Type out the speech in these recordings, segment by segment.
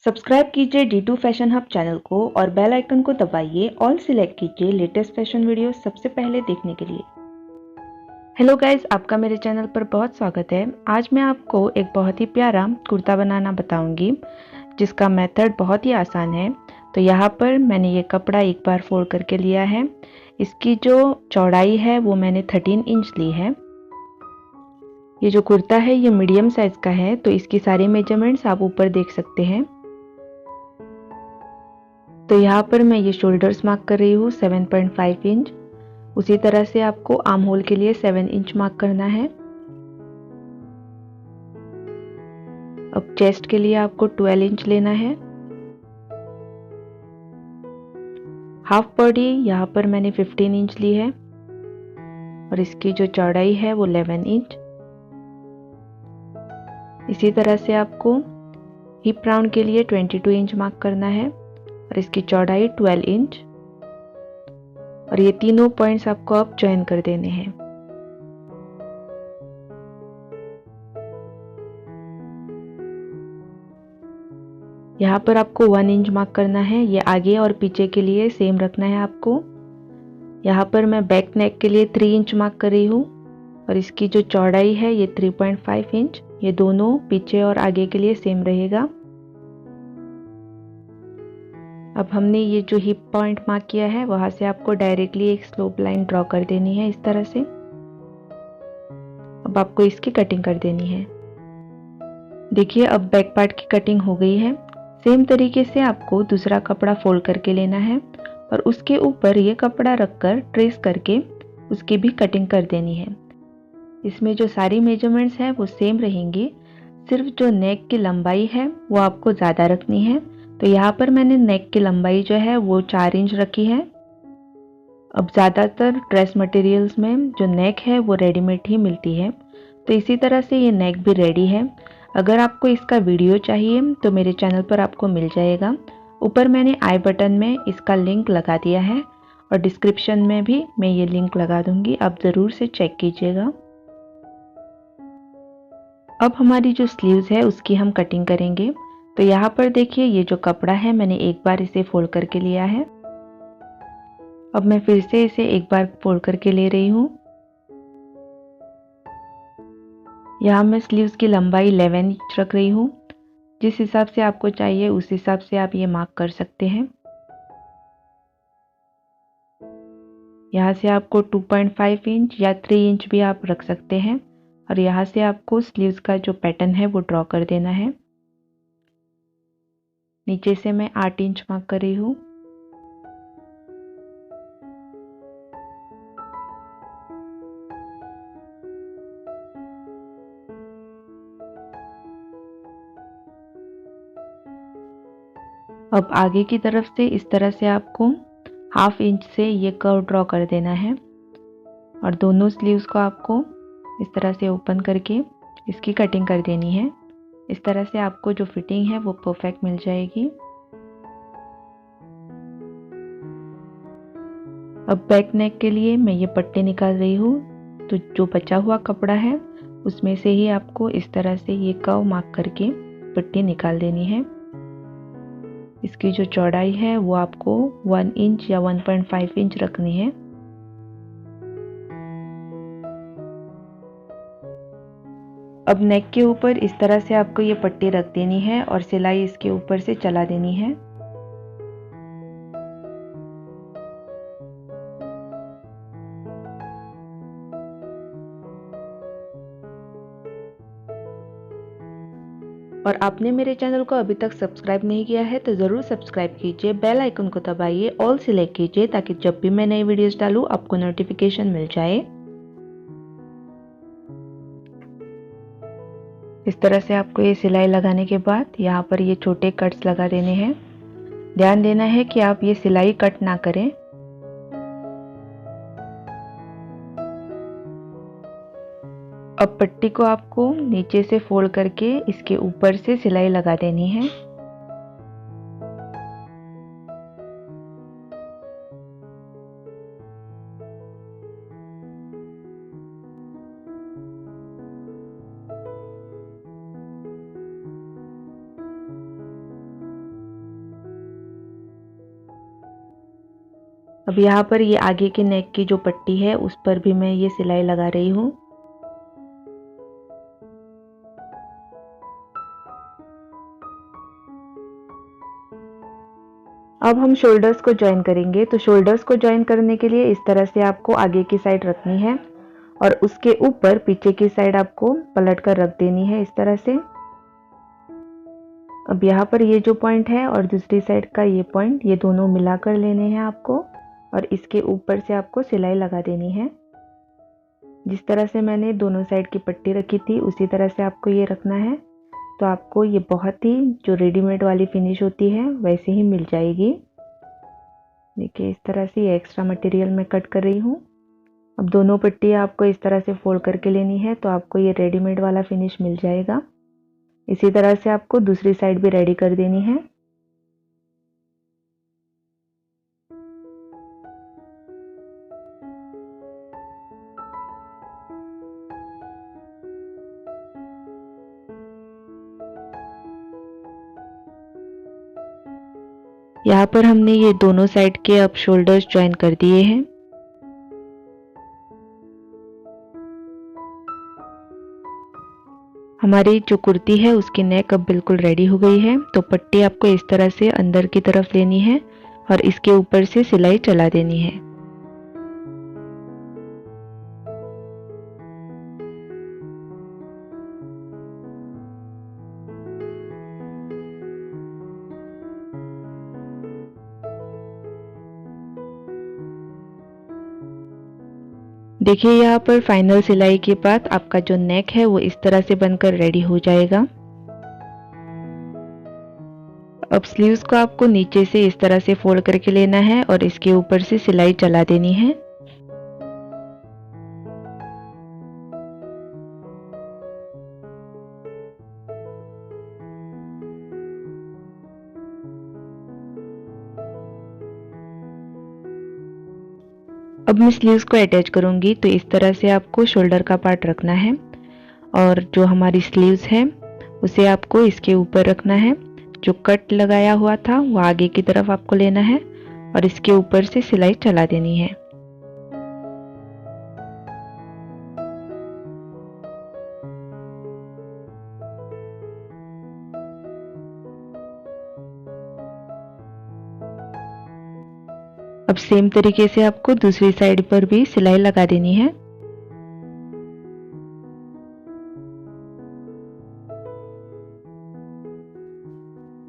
Subscribe कीजिए D2 fashion hub channel को और बेल आइकन को दबाइए। ऑल सिलेक्ट कीजिए लेटेस्ट फैशन वीडियो सबसे पहले देखने के लिए। हेलो गाइज, आपका मेरे चैनल पर बहुत स्वागत है। आज मैं आपको एक बहुत ही प्यारा कुर्ता बनाना बताऊंगी जिसका मेथड बहुत ही आसान है। तो यहाँ पर मैंने ये कपड़ा एक बार फोल्ड करके लिया है। इसकी जो चौड़ाई है वो मैंने 13 इंच ली है। ये जो कुर्ता है ये मीडियम साइज का है, तो इसकी सारी मेजरमेंट्स आप ऊपर देख सकते हैं। तो यहाँ पर मैं ये शोल्डर्स मार्क कर रही हूँ 7.5 इंच। उसी तरह से आपको आर्म होल के लिए 7 इंच मार्क करना है। अब चेस्ट के लिए आपको 12 इंच लेना है। हाफ बॉडी यहाँ पर मैंने 15 इंच ली है और इसकी जो चौड़ाई है वो 11 इंच। इसी तरह से आपको हिप राउंड के लिए 22 इंच मार्क करना है और इसकी चौड़ाई 12 इंच। और ये तीनों पॉइंट्स आपको अब ज्वाइन कर देने हैं। यहाँ पर आपको 1 इंच मार्क करना है। ये आगे और पीछे के लिए सेम रखना है आपको। यहाँ पर मैं बैक नेक के लिए 3 इंच मार्क कर रही हूँ और इसकी जो चौड़ाई है ये 3.5 इंच। ये दोनों पीछे और आगे के लिए सेम रहेगा। अब हमने ये जो हिप पॉइंट मार्क किया है वहां से आपको डायरेक्टली एक स्लोप लाइन ड्रॉ कर देनी है इस तरह से। अब आपको इसकी कटिंग कर देनी है। देखिए अब बैक पार्ट की कटिंग हो गई है। सेम तरीके से आपको दूसरा कपड़ा फोल्ड करके लेना है और उसके ऊपर ये कपड़ा रखकर ट्रेस करके उसकी भी कटिंग कर देनी है। इसमें जो सारी मेजरमेंट्स हैं वो सेम रहेंगी, सिर्फ जो नेक की लंबाई है वो आपको ज़्यादा रखनी है। तो यहाँ पर मैंने नेक की लंबाई जो है वो 4 इंच रखी है। अब ज़्यादातर ड्रेस मटेरियल्स में जो नेक है वो रेडीमेड ही मिलती है, तो इसी तरह से ये नेक भी रेडी है। अगर आपको इसका वीडियो चाहिए तो मेरे चैनल पर आपको मिल जाएगा। ऊपर मैंने आई बटन में इसका लिंक लगा दिया है और डिस्क्रिप्शन में भी मैं ये लिंक लगा दूंगी, आप ज़रूर से चेक कीजिएगा। अब हमारी जो स्लीव्स है उसकी हम कटिंग करेंगे। तो यहाँ पर देखिए ये जो कपड़ा है मैंने एक बार इसे फोल्ड करके लिया है। अब मैं फिर से इसे एक बार फोल्ड करके ले रही हूँ। यहाँ मैं स्लीव्स की लंबाई 11 इंच रख रही हूँ। जिस हिसाब से आपको चाहिए उस हिसाब से आप ये मार्क कर सकते हैं। यहाँ से आपको 2.5 इंच या 3 इंच भी आप रख सकते हैं और यहाँ से आपको स्लीव्स का जो पैटर्न है वो ड्रॉ कर देना है। नीचे से मैं 8 इंच मार्क कर रही हूँ। अब आगे की तरफ से इस तरह से आपको हाफ इंच से ये कर्व ड्रॉ कर देना है और दोनों स्लीव्स को आपको इस तरह से ओपन करके इसकी कटिंग कर देनी है। इस तरह से आपको जो फिटिंग है वो परफेक्ट मिल जाएगी। अब बैक नेक के लिए मैं ये पट्टे निकाल रही हूँ। तो जो बचा हुआ कपड़ा है उसमें से ही आपको इस तरह से ये कर्व मार्क करके पट्टी निकाल देनी है। इसकी जो चौड़ाई है वो आपको 1 इंच या 1.5 इंच रखनी है। अब नेक के ऊपर इस तरह से आपको ये पट्टी रख देनी है और सिलाई इसके ऊपर से चला देनी है। और आपने मेरे चैनल को अभी तक सब्सक्राइब नहीं किया है तो ज़रूर सब्सक्राइब कीजिए, बेल आइकन को दबाइए, ऑल सिलेक्ट कीजिए ताकि जब भी मैं नई वीडियोस डालूँ आपको नोटिफिकेशन मिल जाए। इस तरह से आपको ये सिलाई लगाने के बाद यहाँ पर ये छोटे कट्स लगा देने हैं। ध्यान देना है कि आप ये सिलाई कट ना करें। अब पट्टी को आपको नीचे से फोल्ड करके इसके ऊपर से सिलाई लगा देनी है। अब यहाँ पर ये आगे के नेक की जो पट्टी है उस पर भी मैं ये सिलाई लगा रही हूँ। अब हम शोल्डर्स को ज्वाइन करेंगे। तो शोल्डर्स को ज्वाइन करने के लिए इस तरह से आपको आगे की साइड रखनी है और उसके ऊपर पीछे की साइड आपको पलट कर रख देनी है इस तरह से। अब यहाँ पर ये जो पॉइंट है और दूसरी साइड का ये पॉइंट, ये दोनों मिलाकर लेने हैं आपको और इसके ऊपर से आपको सिलाई लगा देनी है। जिस तरह से मैंने दोनों साइड की पट्टी रखी थी उसी तरह से आपको ये रखना है। तो आपको ये बहुत ही जो रेडीमेड वाली फिनिश होती है वैसे ही मिल जाएगी। देखिए इस तरह से ये एक्स्ट्रा मटेरियल मैं कट कर रही हूँ। अब दोनों पट्टी आपको इस तरह से फोल्ड करके लेनी है तो आपको ये रेडीमेड वाला फिनिश मिल जाएगा। इसी तरह से आपको दूसरी साइड भी रेडी कर देनी है। यहाँ पर हमने ये दोनों साइड के अब शोल्डर्स ज्वाइन कर दिए हैं। हमारी जो कुर्ती है उसकी नेक अब बिल्कुल रेडी हो गई है। तो पट्टी आपको इस तरह से अंदर की तरफ लेनी है और इसके ऊपर से सिलाई चला देनी है। देखिए यहाँ पर फाइनल सिलाई के बाद आपका जो नेक है वो इस तरह से बनकर रेडी हो जाएगा। अब स्लीव्स को आपको नीचे से इस तरह से फोल्ड करके लेना है और इसके ऊपर से सिलाई चला देनी है। अब मैं स्लीव्स को अटैच करूंगी तो इस तरह से आपको शोल्डर का पार्ट रखना है और जो हमारी स्लीव्स है उसे आपको इसके ऊपर रखना है। जो कट लगाया हुआ था वो आगे की तरफ आपको लेना है और इसके ऊपर से सिलाई चला देनी है। अब सेम तरीके से आपको दूसरी साइड पर भी सिलाई लगा देनी है।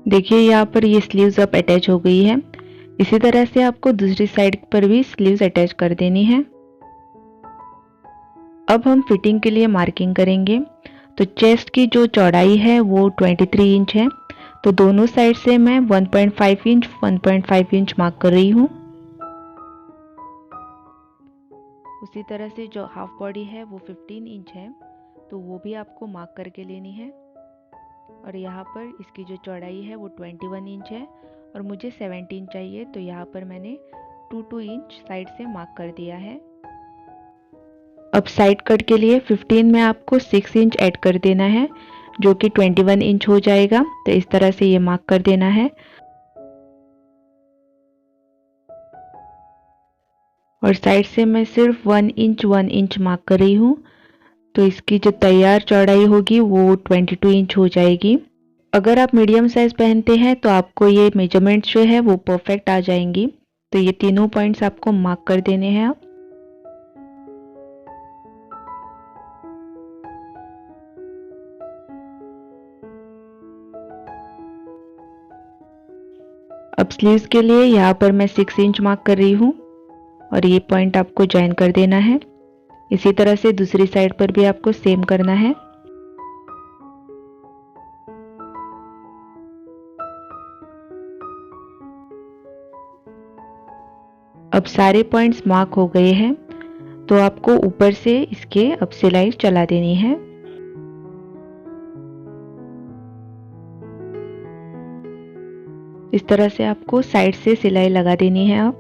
देखिए यहाँ पर ये स्लीव्स अब अटैच हो गई है। इसी तरह से आपको दूसरी साइड पर भी स्लीव्स अटैच कर देनी है। अब हम फिटिंग के लिए मार्किंग करेंगे। तो चेस्ट की जो चौड़ाई है वो 23 इंच है। तो दोनों साइड से मैं 1.5 इंच 1.5 इंच मार्क कर रही हूँ। उसी तरह से जो हाफ बॉडी है वो 15 इंच है तो वो भी आपको मार्क करके लेनी है। और यहाँ पर इसकी जो चौड़ाई है वो 21 इंच है और मुझे 17 चाहिए तो यहाँ पर मैंने 2 इंच साइड से मार्क कर दिया है। अब साइड कट के लिए 15 में आपको 6 इंच ऐड कर देना है जो कि 21 इंच हो जाएगा। तो इस तरह से ये मार्क कर देना है और साइड से मैं सिर्फ 1 इंच मार्क कर रही हूँ। तो इसकी जो तैयार चौड़ाई होगी वो 22 इंच हो जाएगी। अगर आप मीडियम साइज पहनते हैं तो आपको ये मेजरमेंट्स जो है वो परफेक्ट आ जाएंगी। तो ये तीनों पॉइंट्स आपको मार्क कर देने हैं। अब स्लीव्स के लिए यहाँ पर मैं 6 इंच मार्क कर रही हूँ और ये पॉइंट आपको ज्वाइन कर देना है। इसी तरह से दूसरी साइड पर भी आपको सेम करना है। अब सारे पॉइंट्स मार्क हो गए हैं तो आपको ऊपर से इसके अब सिलाई चला देनी है। इस तरह से आपको साइड से सिलाई लगा देनी है।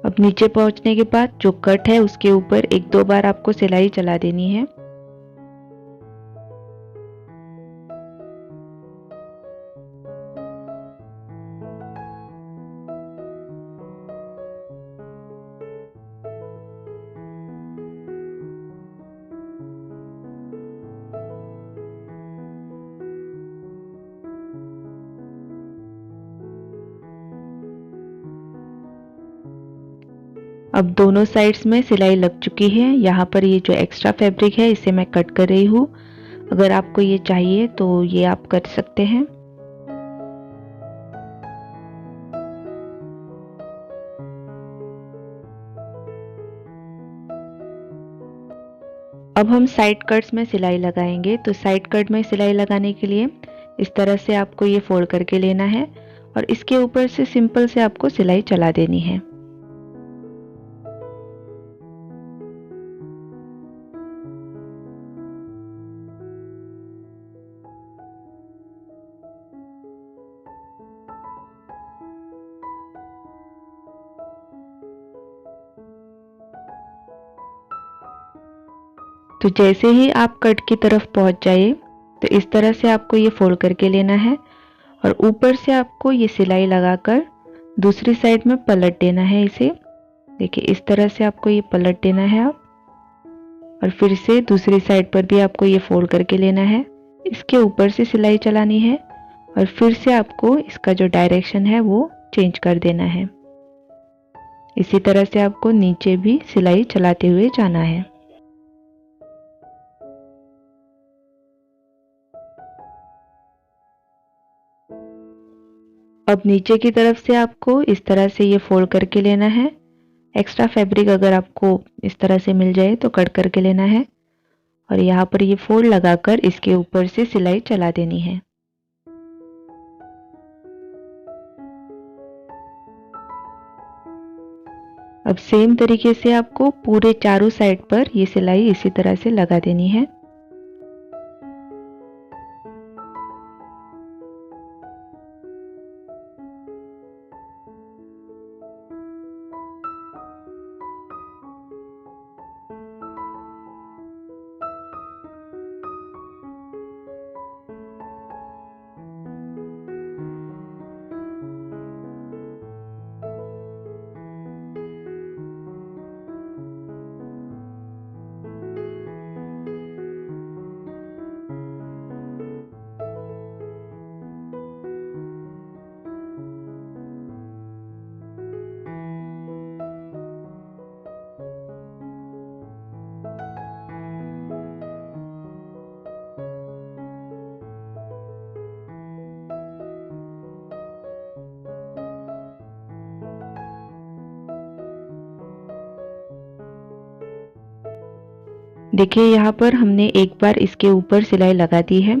अब नीचे पहुंचने के बाद जो कट है उसके ऊपर 1-2 बार आपको सिलाई चला देनी है। अब दोनों साइड्स में सिलाई लग चुकी है। यहाँ पर ये जो एक्स्ट्रा फैब्रिक है इसे मैं कट कर रही हूँ। अगर आपको ये चाहिए तो ये आप कर सकते हैं। अब हम साइड कट्स में सिलाई लगाएंगे। तो साइड कट में सिलाई लगाने के लिए इस तरह से आपको ये फोल्ड करके लेना है और इसके ऊपर से सिंपल से आपको सिलाई चला देनी है। तो जैसे ही आप कट की तरफ पहुंच जाइए तो इस तरह से आपको ये फोल्ड करके लेना है और ऊपर से आपको ये सिलाई लगाकर दूसरी साइड में पलट देना है इसे। देखिए इस तरह से आपको ये पलट देना है आप, और फिर से दूसरी साइड पर भी आपको ये फोल्ड करके लेना है। इसके ऊपर से सिलाई चलानी है और फिर से आपको इसका जो डायरेक्शन है वो चेंज कर देना है। इसी तरह से आपको नीचे भी सिलाई चलाते हुए जाना है। अब नीचे की तरफ से आपको इस तरह से ये फोल्ड करके लेना है। एक्स्ट्रा फैब्रिक अगर आपको इस तरह से मिल जाए तो कट करके लेना है और यहाँ पर ये फोल्ड लगाकर इसके ऊपर से सिलाई चला देनी है। अब सेम तरीके से आपको पूरे चारों साइड पर ये सिलाई इसी तरह से लगा देनी है। देखिए यहाँ पर हमने एक बार इसके ऊपर सिलाई लगा दी है,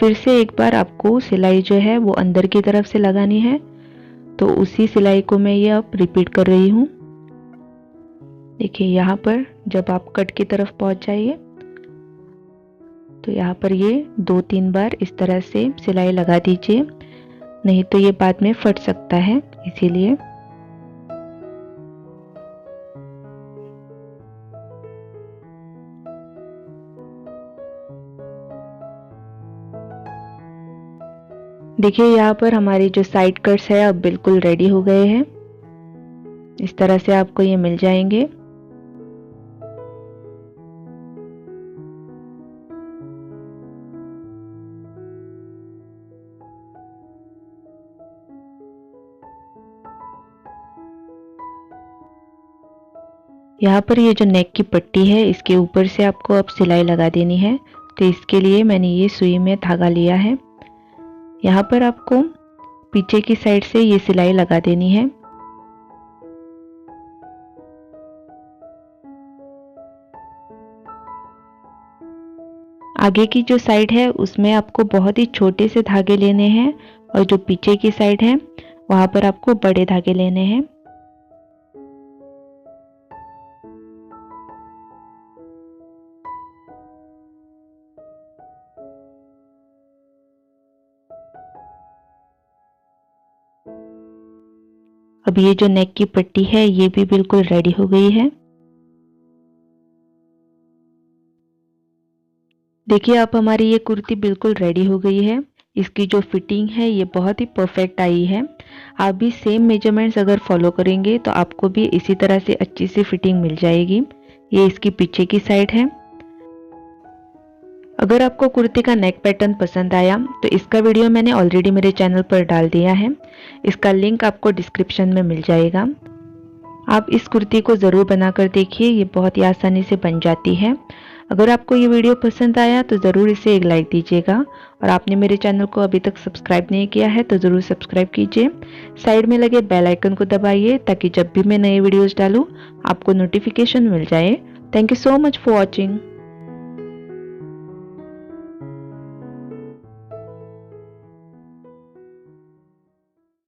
फिर से एक बार आपको सिलाई जो है वो अंदर की तरफ से लगानी है। तो उसी सिलाई को मैं ये अब रिपीट कर रही हूँ। देखिए यहाँ पर जब आप कट की तरफ पहुंच जाइए तो यहाँ पर ये 2-3 बार इस तरह से सिलाई लगा दीजिए, नहीं तो ये बाद में फट सकता है, इसीलिए। देखिए यहाँ पर हमारी जो साइड कट्स है अब बिल्कुल रेडी हो गए हैं। इस तरह से आपको ये मिल जाएंगे। यहाँ पर ये जो नेक की पट्टी है इसके ऊपर से आपको अब सिलाई लगा देनी है। तो इसके लिए मैंने ये सुई में धागा लिया है। यहाँ पर आपको पीछे की साइड से ये सिलाई लगा देनी है। आगे की जो साइड है उसमें आपको बहुत ही छोटे से धागे लेने हैं और जो पीछे की साइड है वहां पर आपको बड़े धागे लेने हैं। अब ये जो नेक की पट्टी है ये भी बिल्कुल रेडी हो गई है। देखिए अब हमारी ये कुर्ती बिल्कुल रेडी हो गई है। इसकी जो फिटिंग है ये बहुत ही परफेक्ट आई है। आप भी सेम मेजरमेंट्स अगर फॉलो करेंगे तो आपको भी इसी तरह से अच्छी सी फिटिंग मिल जाएगी। ये इसकी पीछे की साइड है। अगर आपको कुर्ती का नेक पैटर्न पसंद आया तो इसका वीडियो मैंने ऑलरेडी मेरे चैनल पर डाल दिया है। इसका लिंक आपको डिस्क्रिप्शन में मिल जाएगा। आप इस कुर्ती को ज़रूर बनाकर देखिए, ये बहुत ही आसानी से बन जाती है। अगर आपको ये वीडियो पसंद आया तो ज़रूर इसे एक लाइक दीजिएगा और आपने मेरे चैनल को अभी तक सब्सक्राइब नहीं किया है तो ज़रूर सब्सक्राइब कीजिए। साइड में लगे बेल आइकन को दबाइए ताकि जब भी मैं नए वीडियोस डालूँ आपको नोटिफिकेशन मिल जाए। Thank you so much for watching.